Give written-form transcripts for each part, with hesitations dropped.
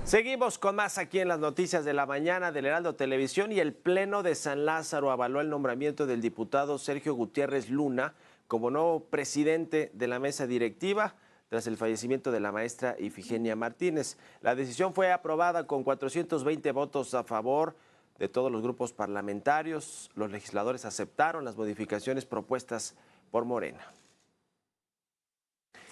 Seguimos con más aquí en las noticias de la mañana del Heraldo Televisión y el Pleno de San Lázaro avaló el nombramiento del diputado Sergio Gutiérrez Luna como nuevo presidente de la mesa directiva tras el fallecimiento de la maestra Ifigenia Martínez. La decisión fue aprobada con 420 votos a favor de todos los grupos parlamentarios. Los legisladores aceptaron las modificaciones propuestas por Morena.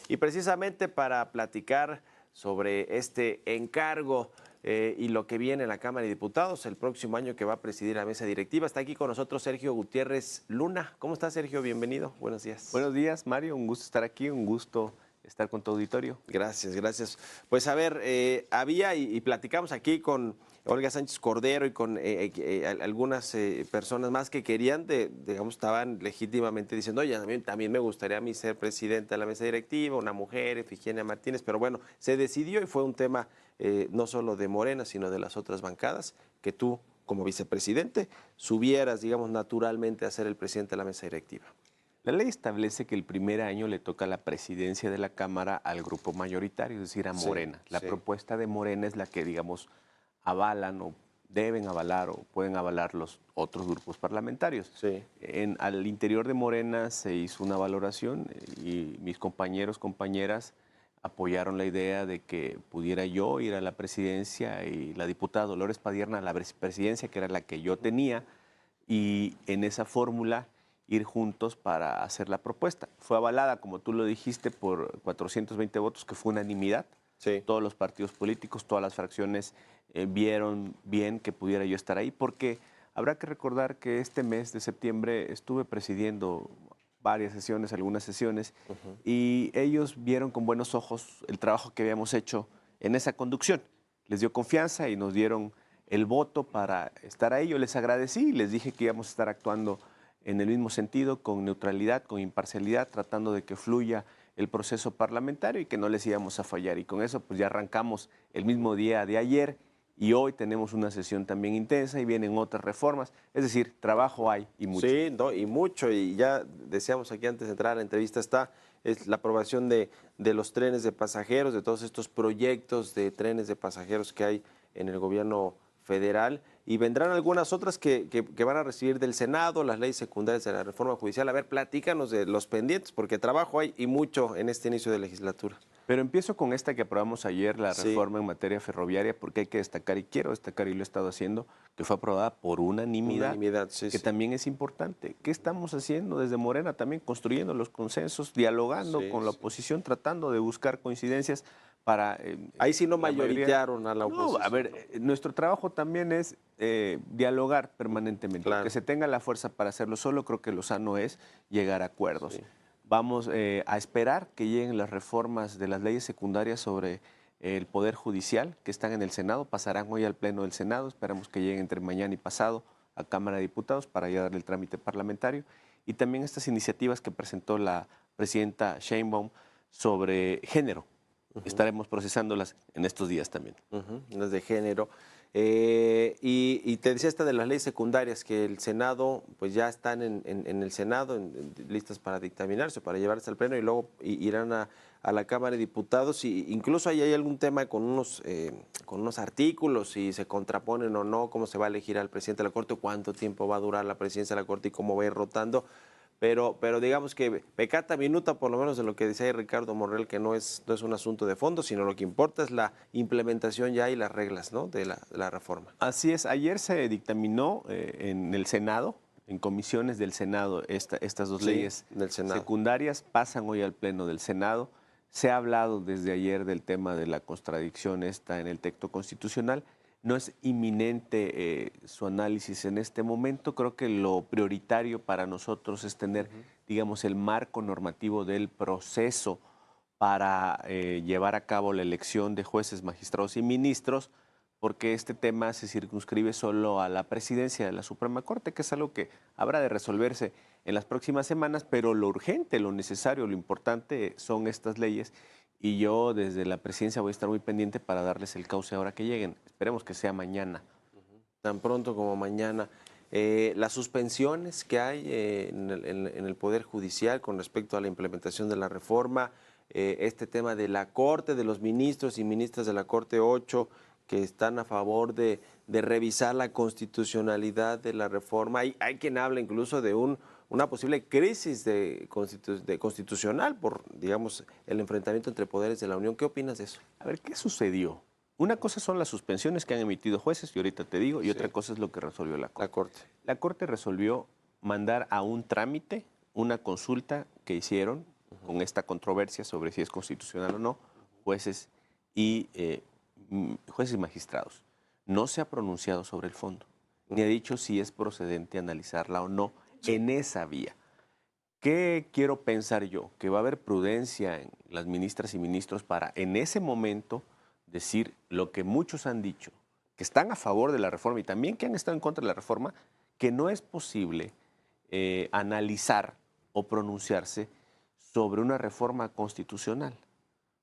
Y precisamente para platicar sobre este encargo y lo que viene en la Cámara de Diputados el próximo año que va a presidir la mesa directiva, está aquí con nosotros Sergio Gutiérrez Luna. ¿Cómo estás, Sergio? Bienvenido. Buenos días. Buenos días, Mario. Un gusto estar aquí, un gusto estar con tu auditorio. Gracias, gracias. Pues a ver, había y platicamos aquí con Olga Sánchez Cordero y con algunas personas más que querían, digamos, estaban legítimamente diciendo, oye, también me gustaría a mí ser presidenta de la mesa directiva, una mujer, Ifigenia Martínez, pero bueno, se decidió y fue un tema no solo de Morena, sino de las otras bancadas, que tú, como vicepresidente, subieras, digamos, naturalmente a ser el presidente de la mesa directiva. La ley establece que el primer año le toca la presidencia de la Cámara al grupo mayoritario, es decir, a Morena. La propuesta de Morena es la que, digamos, avalan o deben avalar o pueden avalar los otros grupos parlamentarios. Al interior de Morena se hizo una valoración y mis compañeros, compañeras apoyaron la idea de que pudiera yo ir a la presidencia y la diputada Dolores Padierna a la presidencia, que era la que yo tenía, y en esa fórmula ir juntos para hacer la propuesta. Fue avalada, como tú lo dijiste, por 420 votos, que fue unanimidad. Todos los partidos políticos, todas las fracciones vieron bien que pudiera yo estar ahí, porque habrá que recordar que este mes de septiembre estuve presidiendo varias sesiones, algunas sesiones, y ellos vieron con buenos ojos el trabajo que habíamos hecho en esa conducción. Les dio confianza y nos dieron el voto para estar ahí. Yo les agradecí y les dije que íbamos a estar actuando en el mismo sentido, con neutralidad, con imparcialidad, tratando de que fluya el proceso parlamentario y que no les íbamos a fallar. Y con eso pues ya arrancamos el mismo día de ayer y hoy tenemos una sesión también intensa y vienen otras reformas. Es decir, trabajo hay y mucho. Sí, no, y mucho. Y ya decíamos aquí antes de entrar a la entrevista, es la aprobación de los trenes de pasajeros, de todos estos proyectos de trenes de pasajeros que hay en el gobierno federal, y vendrán algunas otras que van a recibir del Senado, las leyes secundarias de la reforma judicial. A ver, platícanos de los pendientes, porque trabajo hay y mucho en este inicio de legislatura. Pero empiezo con esta que aprobamos ayer, la reforma en materia ferroviaria, porque hay que destacar, y quiero destacar, y lo he estado haciendo, que fue aprobada por unanimidad, que también es importante. ¿Qué estamos haciendo desde Morena? También construyendo los consensos, dialogando con la oposición, tratando de buscar coincidencias para... ahí sí no mayoritearon a la oposición. No, a ver, nuestro trabajo también es dialogar permanentemente, que se tenga la fuerza para hacerlo solo. Creo que lo sano es llegar a acuerdos. Vamos a esperar que lleguen las reformas de las leyes secundarias sobre el Poder Judicial, que están en el Senado, pasarán hoy al Pleno del Senado, esperamos que lleguen entre mañana y pasado a Cámara de Diputados para ya darle el trámite parlamentario, y también estas iniciativas que presentó la presidenta Sheinbaum sobre género. Estaremos procesándolas en estos días también. Las de género. Y te decía esta de las leyes secundarias, que el Senado, pues ya están en el Senado, listas para dictaminarse, para llevarse al Pleno, y luego irán a la Cámara de Diputados. Y incluso ahí hay algún tema con unos artículos, si se contraponen o no, cómo se va a elegir al presidente de la Corte, cuánto tiempo va a durar la presidencia de la Corte y cómo va a ir rotando. Pero digamos que pecata minuta, por lo menos de lo que decía Ricardo Monreal, que no es un asunto de fondo, sino lo que importa es la implementación ya y las reglas, ¿no?, de la reforma. Así es, ayer se dictaminó en el Senado, en comisiones del Senado, estas dos leyes secundarias, pasan hoy al Pleno del Senado. Se ha hablado desde ayer del tema de la contradicción esta en el texto constitucional. No es inminente su análisis en este momento. Creo que lo prioritario para nosotros es tener, digamos, el marco normativo del proceso para llevar a cabo la elección de jueces, magistrados y ministros, porque este tema se circunscribe solo a la presidencia de la Suprema Corte, que es algo que habrá de resolverse en las próximas semanas, pero lo urgente, lo necesario, lo importante son estas leyes. Y yo desde la presidencia voy a estar muy pendiente para darles el cauce ahora que lleguen. Esperemos que sea mañana. Tan pronto como mañana. Las suspensiones que hay en el Poder Judicial con respecto a la implementación de la reforma, este tema de la Corte, de los ministros y ministras de la Corte 8, que están a favor de revisar la constitucionalidad de la reforma. Hay quien habla incluso de una posible crisis de constitucional por, digamos, el enfrentamiento entre poderes de la Unión. ¿Qué opinas de eso? A ver, ¿qué sucedió? Una cosa son las suspensiones que han emitido jueces, y ahorita te digo, y Sí. otra cosa es lo que resolvió la Corte. La Corte. La Corte resolvió mandar a un trámite una consulta que hicieron con esta controversia sobre si es constitucional o no, jueces y magistrados. No se ha pronunciado sobre el fondo, ni ha dicho si es procedente analizarla o no en esa vía. ¿Qué quiero pensar yo? Que va a haber prudencia en las ministras y ministros para en ese momento decir lo que muchos han dicho, que están a favor de la reforma y también que han estado en contra de la reforma, que no es posible analizar o pronunciarse sobre una reforma constitucional.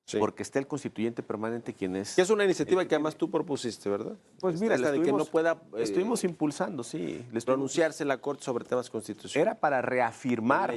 Sí. Porque está el constituyente permanente quien es... Que es una iniciativa que además tú propusiste, ¿verdad? Pues mira, de que no pueda... estuvimos impulsando, sí. Pronunciarse la Corte sobre temas constitucionales. Era para reafirmar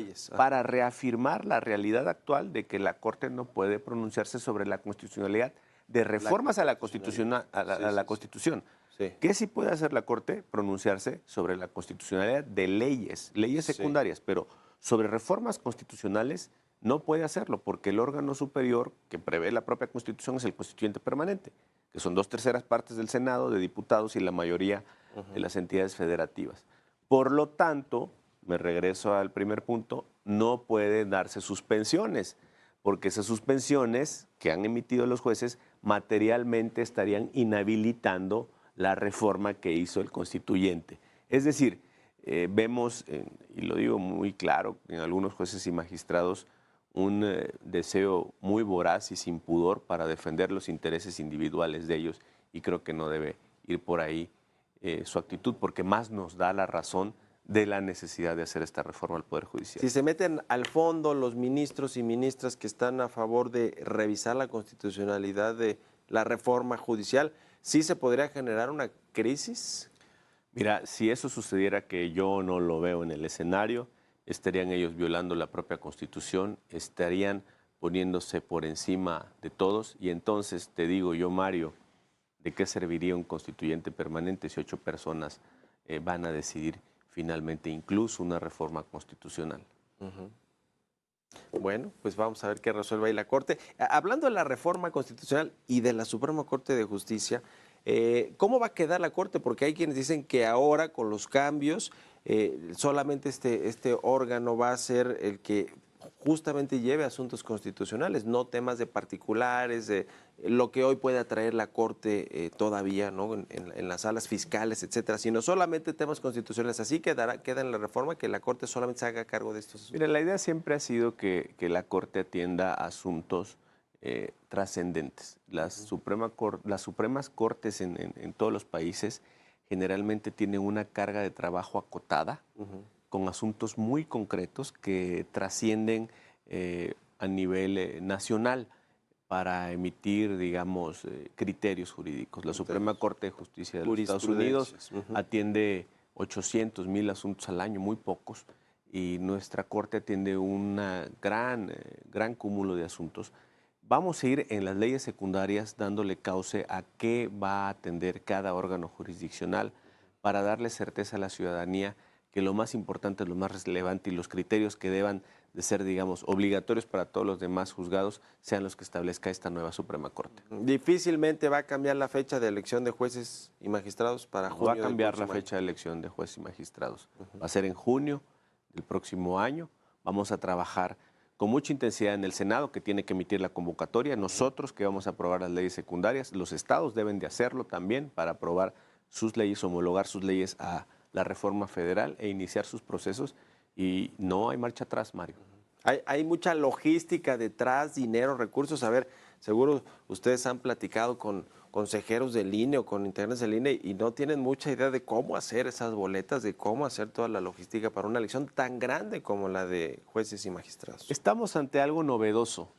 la realidad actual de que la Corte no puede pronunciarse sobre la constitucionalidad de reformas a la Constitución. Sí. ¿Qué sí puede hacer la Corte? Pronunciarse sobre la constitucionalidad de leyes secundarias, pero sobre reformas constitucionales no puede hacerlo porque el órgano superior que prevé la propia Constitución es el constituyente permanente, que son 2/3 partes del Senado, de diputados y la mayoría de las entidades federativas. Por lo tanto, me regreso al primer punto, no pueden darse suspensiones, porque esas suspensiones que han emitido los jueces materialmente estarían inhabilitando la reforma que hizo el constituyente. Es decir, vemos, y lo digo muy claro, en algunos jueces y magistrados, un deseo muy voraz y sin pudor para defender los intereses individuales de ellos, y creo que no debe ir por ahí su actitud, porque más nos da la razón de la necesidad de hacer esta reforma al Poder Judicial. Si se meten al fondo los ministros y ministras que están a favor de revisar la constitucionalidad de la reforma judicial, ¿sí se podría generar una crisis? Mira, si eso sucediera, que yo no lo veo en el escenario, estarían ellos violando la propia Constitución, estarían poniéndose por encima de todos, y entonces te digo yo, Mario, ¿de qué serviría un constituyente permanente si 8 personas van a decidir finalmente incluso una reforma constitucional? Bueno, pues vamos a ver qué resuelve ahí la Corte. Hablando de la reforma constitucional y de la Suprema Corte de Justicia, ¿cómo va a quedar la Corte? Porque hay quienes dicen que ahora con los cambios solamente este órgano va a ser el que justamente lleve asuntos constitucionales, no temas de particulares, de lo que hoy puede atraer la Corte todavía, ¿no? en las salas fiscales, etcétera, sino solamente temas constitucionales. Así queda en la reforma que la Corte solamente se haga cargo de estos asuntos. Mira, la idea siempre ha sido que la Corte atienda asuntos trascendentes. Las Supremas Cortes en todos los países generalmente tienen una carga de trabajo acotada, con asuntos muy concretos que trascienden a nivel nacional para emitir, digamos, criterios jurídicos. La Suprema Corte de Justicia de los Estados Unidos atiende 800,000 asuntos al año, muy pocos, y nuestra Corte atiende un gran cúmulo de asuntos. Vamos a ir en las leyes secundarias dándole cauce a qué va a atender cada órgano jurisdiccional para darle certeza a la ciudadanía que lo más importante, lo más relevante y los criterios que deban de ser, digamos, obligatorios para todos los demás juzgados sean los que establezca esta nueva Suprema Corte. Difícilmente va a cambiar la fecha de elección de jueces y magistrados para junio. Va a cambiar la fecha de elección de jueces y magistrados. Va a ser en junio del próximo año. Vamos a trabajar con mucha intensidad en el Senado, que tiene que emitir la convocatoria. Nosotros, que vamos a aprobar las leyes secundarias, los estados deben de hacerlo también para aprobar sus leyes, homologar sus leyes a la reforma federal e iniciar sus procesos, y no hay marcha atrás, Mario. Hay mucha logística detrás, dinero, recursos. A ver, seguro ustedes han platicado con consejeros del INE o con integrantes del INE y no tienen mucha idea de cómo hacer esas boletas, de cómo hacer toda la logística para una elección tan grande como la de jueces y magistrados. Estamos ante algo novedoso.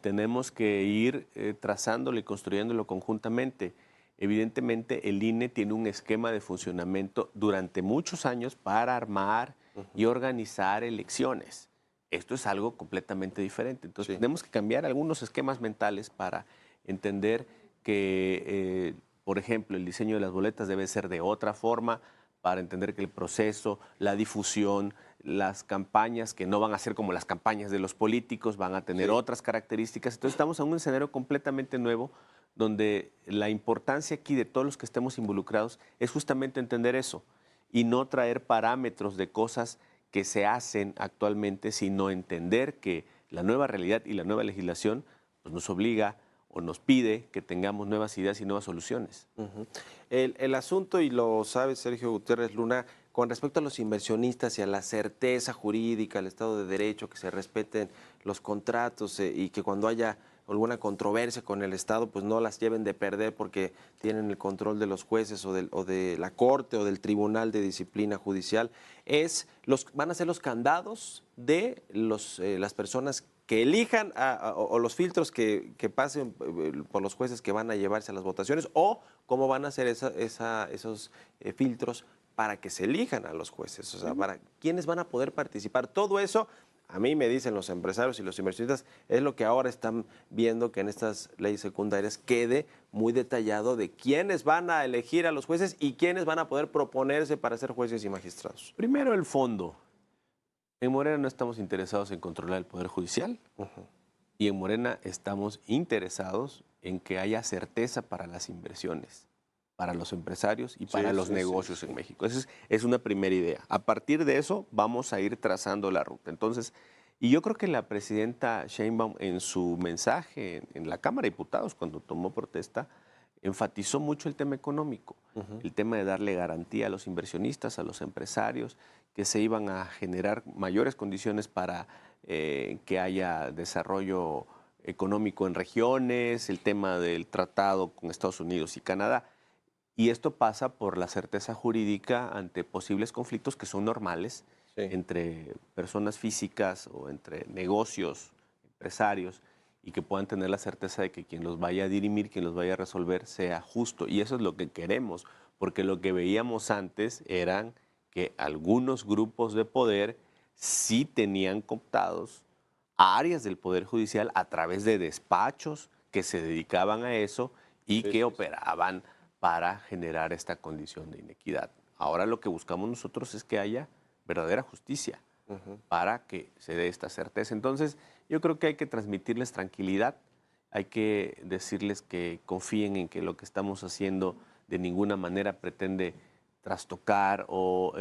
Tenemos que ir trazándolo y construyéndolo conjuntamente. Evidentemente, el INE tiene un esquema de funcionamiento durante muchos años para armar y organizar elecciones. Esto es algo completamente diferente. Entonces, tenemos que cambiar algunos esquemas mentales para entender que por ejemplo, el diseño de las boletas debe ser de otra forma para entender que el proceso, la difusión, las campañas, que no van a ser como las campañas de los políticos, van a tener otras características. Entonces estamos en un escenario completamente nuevo donde la importancia aquí de todos los que estemos involucrados es justamente entender eso y no traer parámetros de cosas que se hacen actualmente, sino entender que la nueva realidad y la nueva legislación pues, nos obliga o nos pide que tengamos nuevas ideas y nuevas soluciones. El asunto, y lo sabe Sergio Gutiérrez Luna, con respecto a los inversionistas y a la certeza jurídica, al Estado de Derecho, que se respeten los contratos y que cuando haya alguna controversia con el Estado, pues no las lleven de perder porque tienen el control de los jueces o de la Corte o del Tribunal de Disciplina Judicial, van a ser los candados de las personas que elijan o los filtros que pasen por los jueces que van a llevarse a las votaciones, o cómo van a ser esos filtros para que se elijan a los jueces, o sea, para quiénes van a poder participar. Todo eso, a mí me dicen los empresarios y los inversionistas, es lo que ahora están viendo que en estas leyes secundarias quede muy detallado de quiénes van a elegir a los jueces y quiénes van a poder proponerse para ser jueces y magistrados. Primero, el fondo. En Morena no estamos interesados en controlar el Poder Judicial y en Morena estamos interesados en que haya certeza para las inversiones, para los empresarios y para los negocios en México. Esa es una primera idea. A partir de eso vamos a ir trazando la ruta. Entonces, y yo creo que la presidenta Sheinbaum en su mensaje en la Cámara de Diputados, cuando tomó protesta, enfatizó mucho el tema económico, el tema de darle garantía a los inversionistas, a los empresarios, que se iban a generar mayores condiciones para que haya desarrollo económico en regiones, el tema del tratado con Estados Unidos y Canadá. Y esto pasa por la certeza jurídica ante posibles conflictos que son normales entre personas físicas o entre negocios, empresarios, y que puedan tener la certeza de que quien los vaya a dirimir, quien los vaya a resolver, sea justo. Y eso es lo que queremos, porque lo que veíamos antes eran que algunos grupos de poder sí tenían cooptados áreas del Poder Judicial a través de despachos que se dedicaban a eso y que operaban para generar esta condición de inequidad. Ahora lo que buscamos nosotros es que haya verdadera justicia para que se dé esta certeza. Entonces, yo creo que hay que transmitirles tranquilidad, hay que decirles que confíen en que lo que estamos haciendo de ninguna manera pretende trastocar o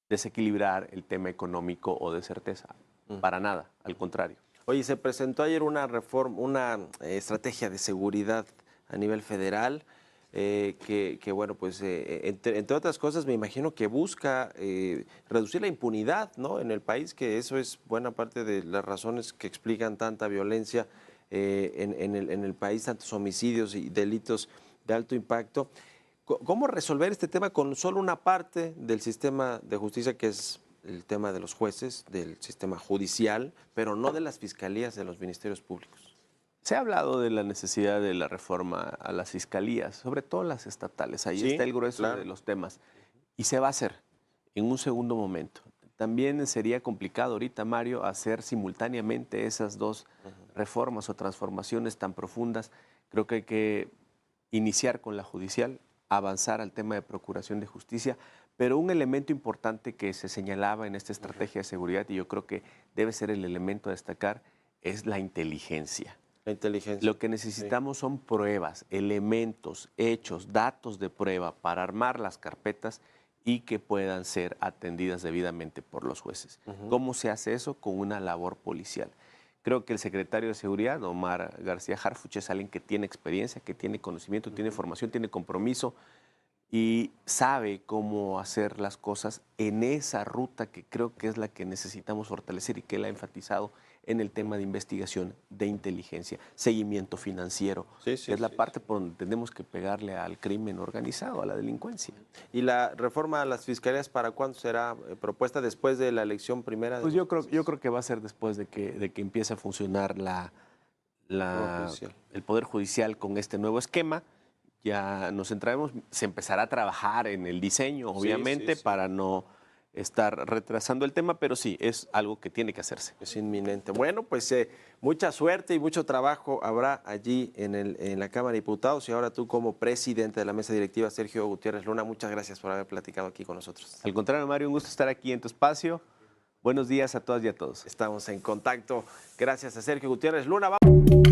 desequilibrar el tema económico o de certeza. Para nada, al contrario. Oye, se presentó ayer una reforma, una estrategia de seguridad a nivel federal bueno, pues entre otras cosas me imagino que busca reducir la impunidad, ¿no?, en el país, que eso es buena parte de las razones que explican tanta violencia en el país, tantos homicidios y delitos de alto impacto. ¿Cómo resolver este tema con solo una parte del sistema de justicia, que es el tema de los jueces, del sistema judicial, pero no de las fiscalías, de los ministerios públicos? Se ha hablado de la necesidad de la reforma a las fiscalías, sobre todo las estatales. Ahí está el grueso de los temas. Y se va a hacer en un segundo momento. También sería complicado ahorita, Mario, hacer simultáneamente esas dos reformas o transformaciones tan profundas. Creo que hay que iniciar con la judicial, avanzar al tema de procuración de justicia, pero un elemento importante que se señalaba en esta estrategia de seguridad, y yo creo que debe ser el elemento a destacar, es la inteligencia. La inteligencia. Lo que necesitamos son pruebas, elementos, hechos, datos de prueba para armar las carpetas y que puedan ser atendidas debidamente por los jueces. ¿Cómo se hace eso? Con una labor policial. Creo que el secretario de Seguridad, Omar García Harfuch, es alguien que tiene experiencia, que tiene conocimiento, tiene formación, tiene compromiso y sabe cómo hacer las cosas en esa ruta que creo que es la que necesitamos fortalecer y que él ha enfatizado en el tema de investigación, de inteligencia, seguimiento financiero, que es la parte por donde tenemos que pegarle al crimen organizado, a la delincuencia. ¿Y la reforma a las fiscalías para cuándo será propuesta? ¿Después de la elección primera? Pues yo creo que va a ser después de que empiece a funcionar el Poder Judicial con este nuevo esquema. Ya nos entraremos, se empezará a trabajar en el diseño, obviamente, para no estar retrasando el tema, pero sí, es algo que tiene que hacerse. Es inminente. Bueno, pues mucha suerte y mucho trabajo habrá allí en la Cámara de Diputados. Y ahora tú como presidente de la mesa directiva, Sergio Gutiérrez Luna, muchas gracias por haber platicado aquí con nosotros. Al contrario, Mario, un gusto estar aquí en tu espacio. Buenos días a todas y a todos. Estamos en contacto. Gracias a Sergio Gutiérrez Luna. Vamos.